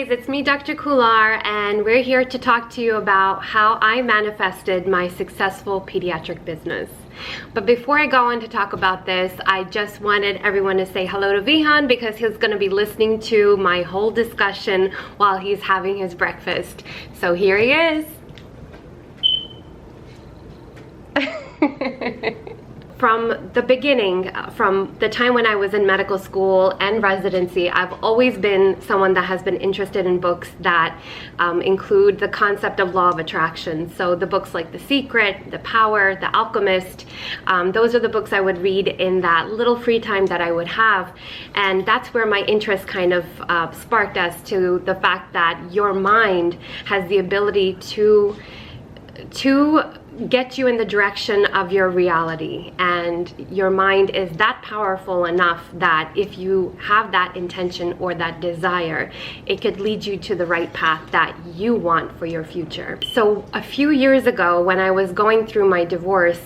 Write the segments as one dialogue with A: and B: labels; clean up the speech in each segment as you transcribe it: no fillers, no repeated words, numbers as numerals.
A: guys, it's me, Dr. Khullar, and we're here to talk to you about how I manifested my successful pediatric business. But before I go on to talk about this, I just wanted everyone to say hello to Vihan because he's going to be listening to my whole discussion while he's having his breakfast. So here he is. From the beginning, from the time when I was in medical school and residency, I've always been someone that has been interested in books that include the concept of law of attraction. So the books like The Secret, The Power, The Alchemist, those are the books I would read in that little free time that I would have. And that's where my interest kind of sparked as to the fact that your mind has the ability to get you in the direction of your reality, and your mind is that powerful enough that if you have that intention or that desire, it could lead you to the right path that you want for your future. So a few years ago, when I was going through my divorce,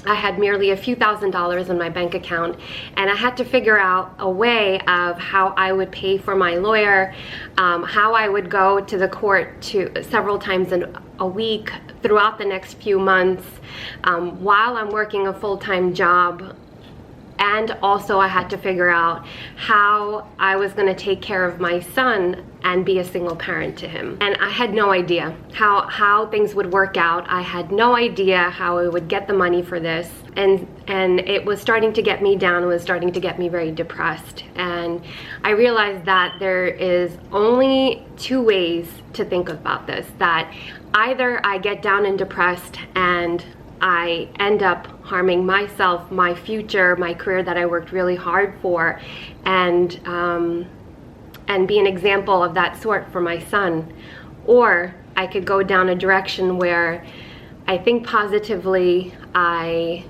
A: I had merely a few $1,000s in my bank account, and I had to figure out a way of how I would pay for my lawyer, how I would go to the court several times a week throughout the next few months while I'm working a full-time job. And also I had to figure out how I was going to take care of my son and be a single parent to him. And I had no idea how things would work out. I had no idea how I would get the money for this. And it was starting to get me down. It was starting to get me very depressed. And I realized that there is only two ways to think about this. That either I get down and depressed and I end up harming myself, my future, my career that I worked really hard for, and be an example of that sort for my son. Or I could go down a direction where I think positively, I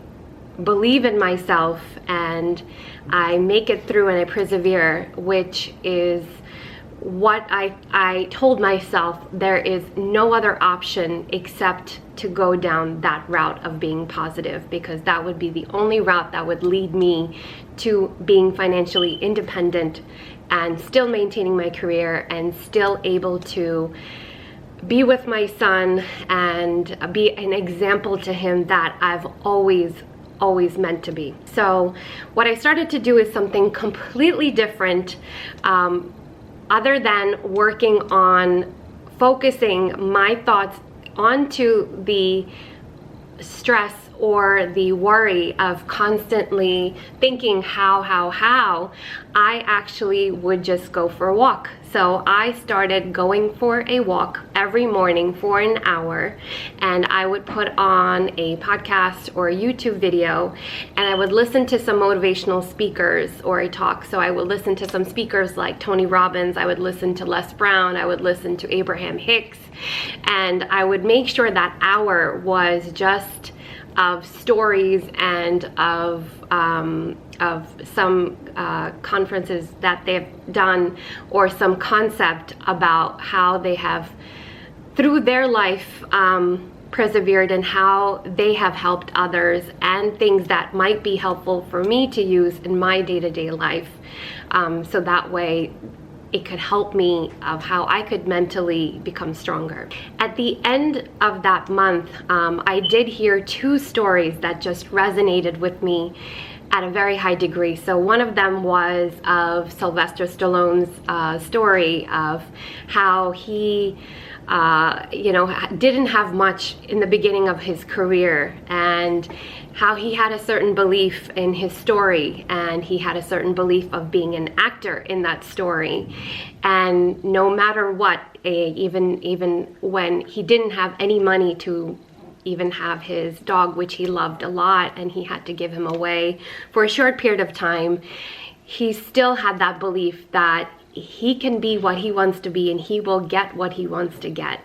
A: believe in myself, and I make it through and I persevere, which is what I told myself. There is no other option except to go down that route of being positive, because that would be the only route that would lead me to being financially independent and still maintaining my career and still able to be with my son and be an example to him that I've always meant to be. So what I started to do is something completely different, other than working on focusing my thoughts onto the stress or the worry of constantly thinking how, I actually would just go for a walk. So I started going for a walk every morning for an hour, and I would put on a podcast or a YouTube video, and I would listen to some motivational speakers or a talk. So I would listen to some speakers like Tony Robbins, I would listen to Les Brown, I would listen to Abraham Hicks, and I would make sure that hour was just of stories and of some conferences that they've done, or some concept about how they have, through their life, persevered, and how they have helped others, and things that might be helpful for me to use in my day-to-day life. So that way it could help me of how I could mentally become stronger. At the end of that month, I did hear two stories that just resonated with me at a very high degree. So one of them was of Sylvester Stallone's story of how he didn't have much in the beginning of his career, and how he had a certain belief in his story, and he had a certain belief of being an actor in that story. And no matter what, even when he didn't have any money to even have his dog, which he loved a lot, and he had to give him away for a short period of time, he still had that belief that he can be what he wants to be, and he will get what he wants to get.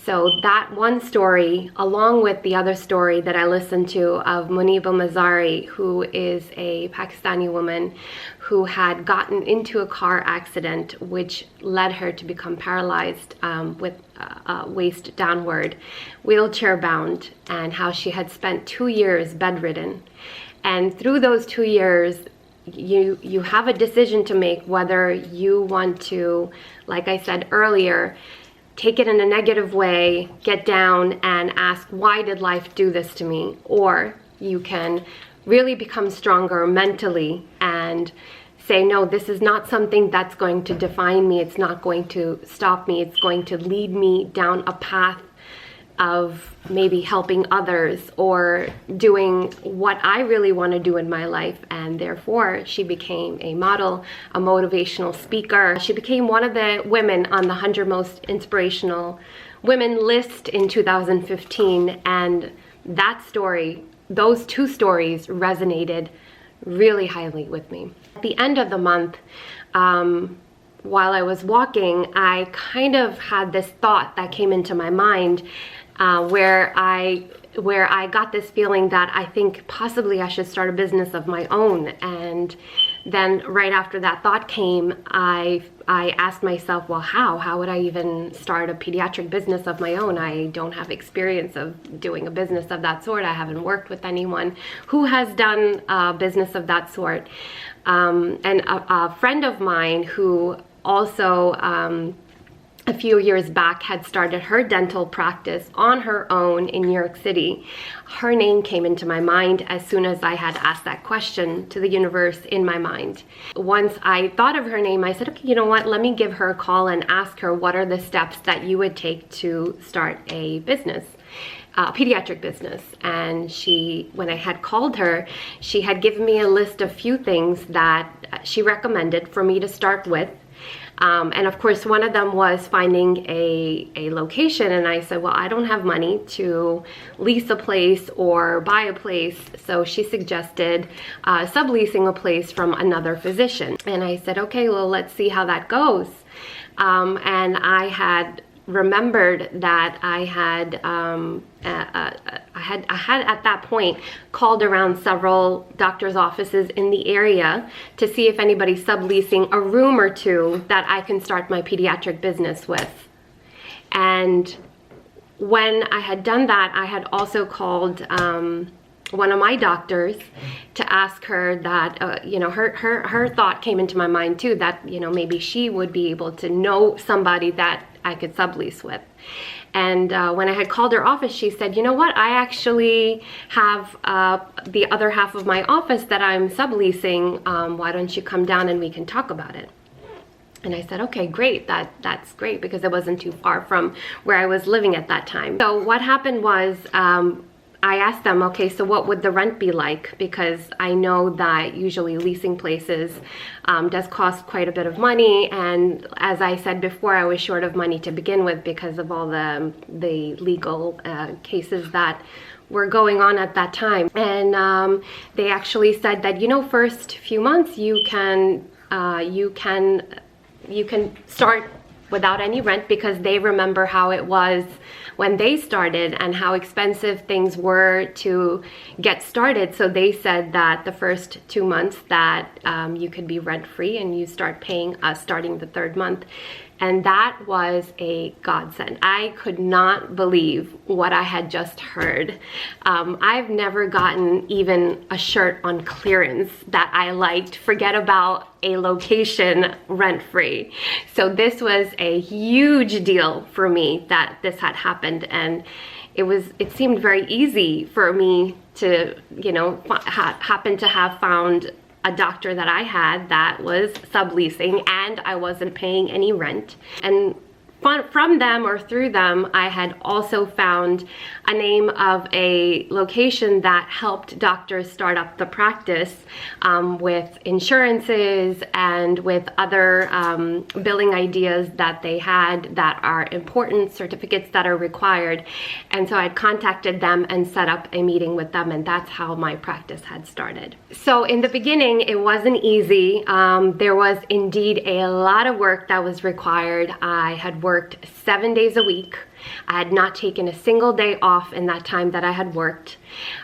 A: So that one story, along with the other story that I listened to of Muniba Mazari, who is a Pakistani woman who had gotten into a car accident which led her to become paralyzed with waist downward, wheelchair bound, and how she had spent 2 years bedridden. And through those 2 years, you have a decision to make whether you want to, like I said earlier, take it in a negative way, get down and ask, why did life do this to me? Or you can really become stronger mentally and say, no, this is not something that's going to define me. It's not going to stop me. It's going to lead me down a path of maybe helping others or doing what I really want to do in my life. And therefore, she became a model, a motivational speaker. She became one of the women on the 100 most inspirational women list in 2015. And that story, those two stories resonated really highly with me. At the end of the month, while I was walking, I kind of had this thought that came into my mind where I got this feeling that I think possibly I should start a business of my own. And then right after that thought came, I asked myself, well, how would I even start a pediatric business of my own? I don't have experience of doing a business of that sort. I haven't worked with anyone who has done a business of that sort. And a friend of mine who also a few years back had started her dental practice on her own in New York City. Her name came into my mind as soon as I had asked that question to the universe in my mind. Once I thought of her name, I said, okay, you know what, let me give her a call and ask her what are the steps that you would take to start a business, a pediatric business. And when I had called her, she had given me a list of few things that she recommended for me to start with. And of course, one of them was finding a location. And I said, well, I don't have money to lease a place or buy a place. So she suggested subleasing a place from another physician. And I said, okay, well, let's see how that goes. And I had remembered that I had at that point called around several doctors' offices in the area to see if anybody's subleasing a room or two that I can start my pediatric business with. And when I had done that, I had also called one of my doctors to ask her that, you know, her thought came into my mind too, that, you know, maybe she would be able to know somebody that I could sublease with. And when I had called her office, she said, you know what, I actually have the other half of my office that I'm subleasing. Why don't you come down and we can talk about it? And I said, okay, great, that's great, because it wasn't too far from where I was living at that time. So what happened was, I asked them, okay, so what would the rent be like? Because I know that usually leasing places does cost quite a bit of money. And as I said before, I was short of money to begin with because of all the legal cases that were going on at that time. And they actually said that, you know, first few months you can start without any rent, because they remember how it was when they started and how expensive things were to get started. So they said that the first 2 months that you could be rent free and you start paying us starting the third month. And that was a godsend. I could not believe what I had just heard. I've never gotten even a shirt on clearance that I liked, forget about a location rent-free. So this was a huge deal for me that this had happened, and it seemed very easy for me to, you know, happen to have found a doctor that I had that was subleasing, and I wasn't paying any rent. And from them or through them, I had also found a name of a location that helped doctors start up the practice with insurances and with other billing ideas that they had that are important, certificates that are required. And so I contacted them and set up a meeting with them, and that's how my practice had started. So in the beginning, it wasn't easy. There was indeed a lot of work that was required. I had worked 7 days a week. I had not taken a single day off in that time that I had worked.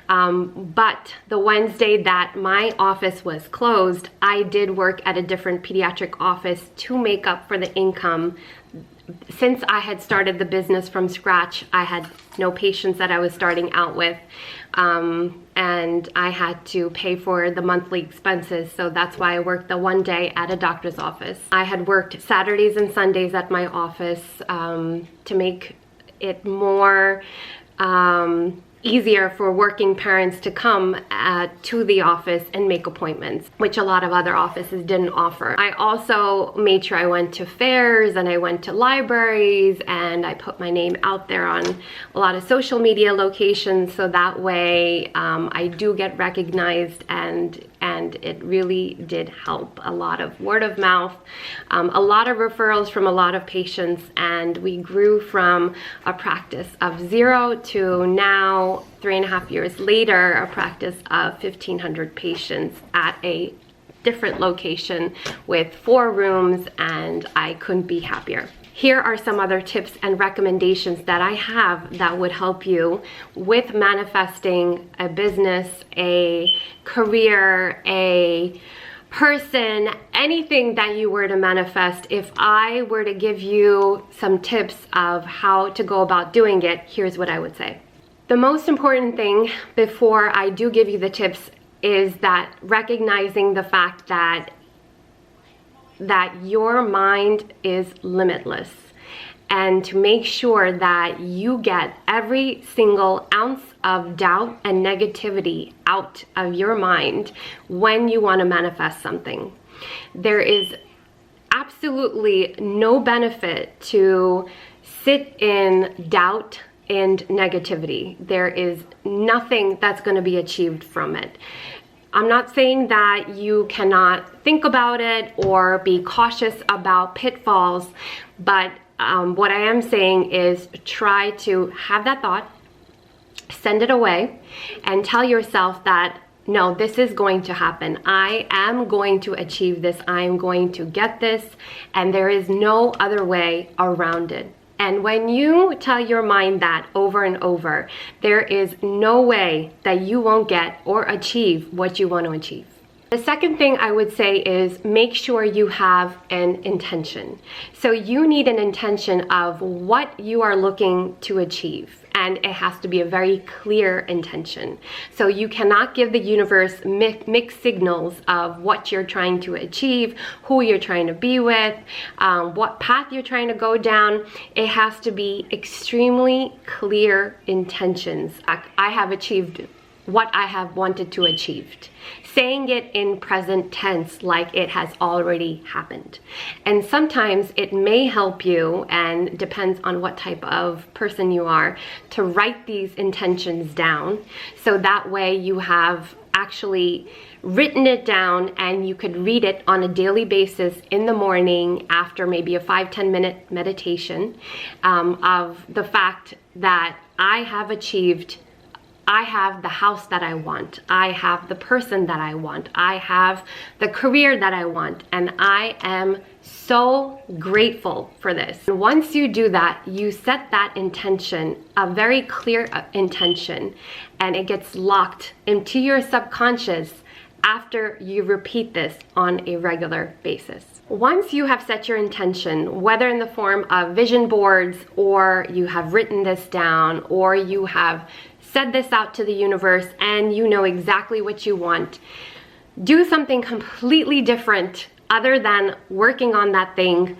A: But the Wednesday that my office was closed, I did work at a different pediatric office to make up for the income since I had started the business from scratch, I had no patients that I was starting out with, and I had to pay for the monthly expenses, so that's why I worked the one day at a doctor's office. I had worked Saturdays and Sundays at my office to make it more easier for working parents to come to the office and make appointments, which a lot of other offices didn't offer. I also made sure I went to fairs and I went to libraries, and I put my name out there on a lot of social media locations, so that way I do get recognized, and it really did help. A lot of word of mouth, a lot of referrals from a lot of patients, and we grew from a practice of 0 to now, 3.5 years later, a practice of 1,500 patients at a different location with 4 rooms, and I couldn't be happier. Here are some other tips and recommendations that I have that would help you with manifesting a business, a career, a person, anything that you were to manifest. If I were to give you some tips of how to go about doing it, here's what I would say. The most important thing before I do give you the tips is that recognizing the fact that your mind is limitless, and to make sure that you get every single ounce of doubt and negativity out of your mind when you want to manifest something. There is absolutely no benefit to sit in doubt and negativity. There is nothing that's going to be achieved from it. I'm not saying that you cannot think about it or be cautious about pitfalls, but what I am saying is try to have that thought, send it away, and tell yourself that, no, this is going to happen. I am going to achieve this. I am going to get this, and there is no other way around it. And when you tell your mind that over and over, there is no way that you won't get or achieve what you want to achieve. The second thing I would say is make sure you have an intention. So you need an intention of what you are looking to achieve, and it has to be a very clear intention. So you cannot give the universe mixed signals of what you're trying to achieve, who you're trying to be with, what path you're trying to go down. It has to be extremely clear intentions. I have achieved what I have wanted to achieve. Saying it in present tense like it has already happened. And sometimes it may help you, and depends on what type of person you are, to write these intentions down, so that way you have actually written it down and you could read it on a daily basis in the morning after maybe a 5-10 minute meditation of the fact that I have achieved. I have the house that I want. I have the person that I want. I have the career that I want. And I am so grateful for this. And once you do that, you set that intention, a very clear intention, and it gets locked into your subconscious after you repeat this on a regular basis. Once you have set your intention, whether in the form of vision boards, or you have written this down, or you have said this out to the universe and you know exactly what you want, do something completely different other than working on that thing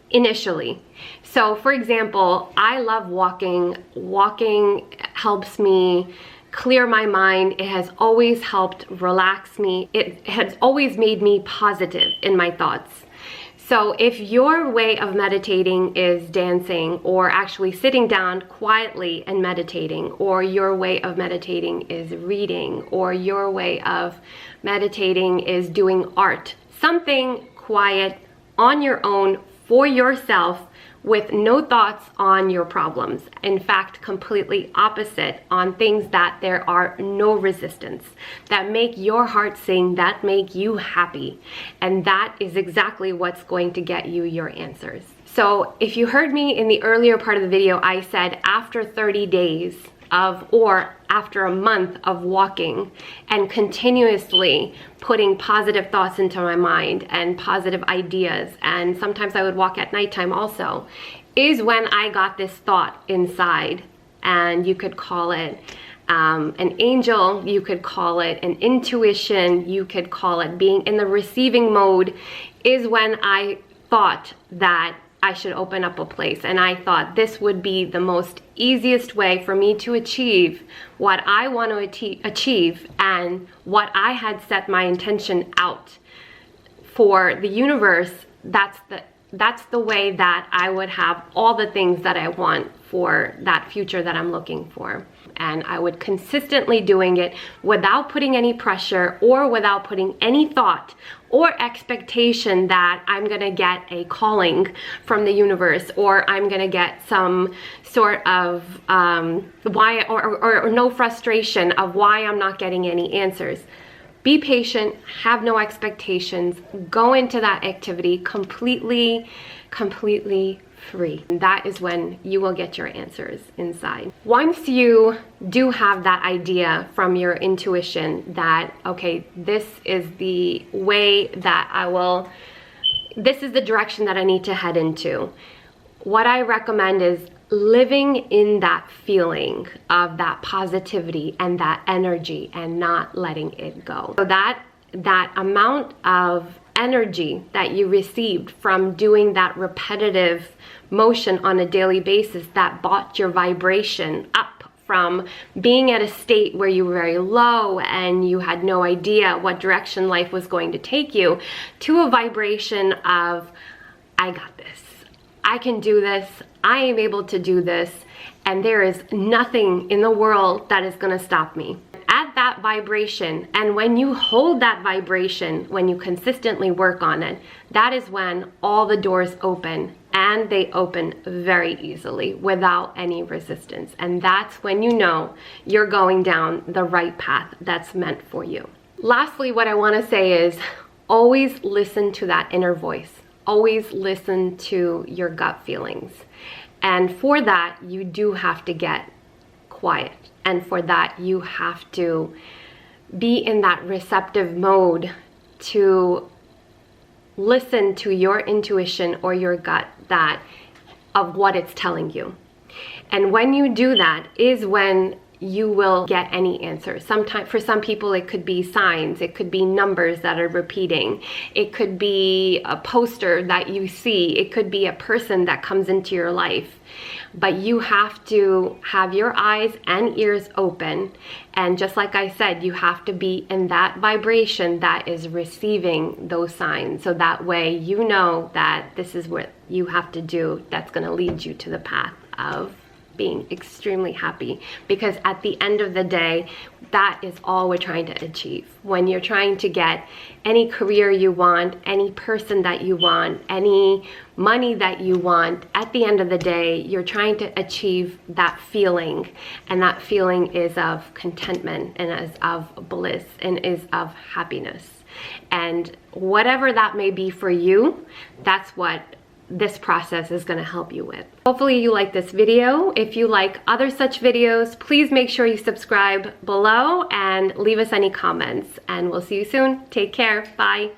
A: initially. So for example, I love walking. Walking helps me clear my mind. It has always helped relax me. It has always made me positive in my thoughts. So if your way of meditating is dancing, or actually sitting down quietly and meditating, or your way of meditating is reading, or your way of meditating is doing art, something quiet on your own for yourself with no thoughts on your problems. In fact, completely opposite, on things that there are no resistance, that make your heart sing, that make you happy. And that is exactly what's going to get you your answers. So if you heard me in the earlier part of the video, I said after 30 days, of, or after a month of walking and continuously putting positive thoughts into my mind and positive ideas, and sometimes I would walk at nighttime also, is when I got this thought inside. And you could call it an angel, you could call it an intuition, you could call it being in the receiving mode, is when I thought that I should open up a place. And I thought this would be the most easiest way for me to achieve what I want to achieve and what I had set my intention out for the universe. That's the way that I would have all the things that I want for that future that I'm looking for. And I would consistently doing it without putting any pressure or without putting any thought or expectation that I'm gonna get a calling from the universe, or I'm gonna get some sort of why, or no frustration of why I'm not getting any answers. Be patient, have no expectations, go into that activity completely free. And that is when you will get your answers inside. Once you do have that idea from your intuition that, okay, this is the way that this is the direction that I need to head into, what I recommend is living in that feeling of that positivity and that energy and not letting it go. So that amount of energy that you received from doing that repetitive motion on a daily basis that brought your vibration up from being at a state where you were very low and you had no idea what direction life was going to take you, to a vibration of, I got this, I can do this, I am able to do this, and there is nothing in the world that is going to stop me. At that vibration, and when you hold that vibration, when you consistently work on it, that is when all the doors open, and they open very easily without any resistance. And that's when you know you're going down the right path that's meant for you. Lastly, what I want to say is always listen to that inner voice. Always listen to your gut feelings. And for that, you do have to get quiet. And for that, you have to be in that receptive mode to listen to your intuition or your gut of what it's telling you. And when you do that is when you will get any answers. Sometimes for some people it could be signs, it could be numbers that are repeating, it could be a poster that you see, it could be a person that comes into your life. But you have to have your eyes and ears open, and just like I said, you have to be in that vibration that is receiving those signs, so that way you know that this is what you have to do that's going to lead you to the path of being extremely happy. Because at the end of the day, that is all we're trying to achieve. When you're trying to get any career you want, any person that you want, any money that you want, at the end of the day, you're trying to achieve that feeling. And that feeling is of contentment and is of bliss and is of happiness. And whatever that may be for you, that's what this process is going to help you with. Hopefully you like this video. If you like other such videos, please make sure you subscribe below and leave us any comments. And we'll see you soon. Take care. Bye.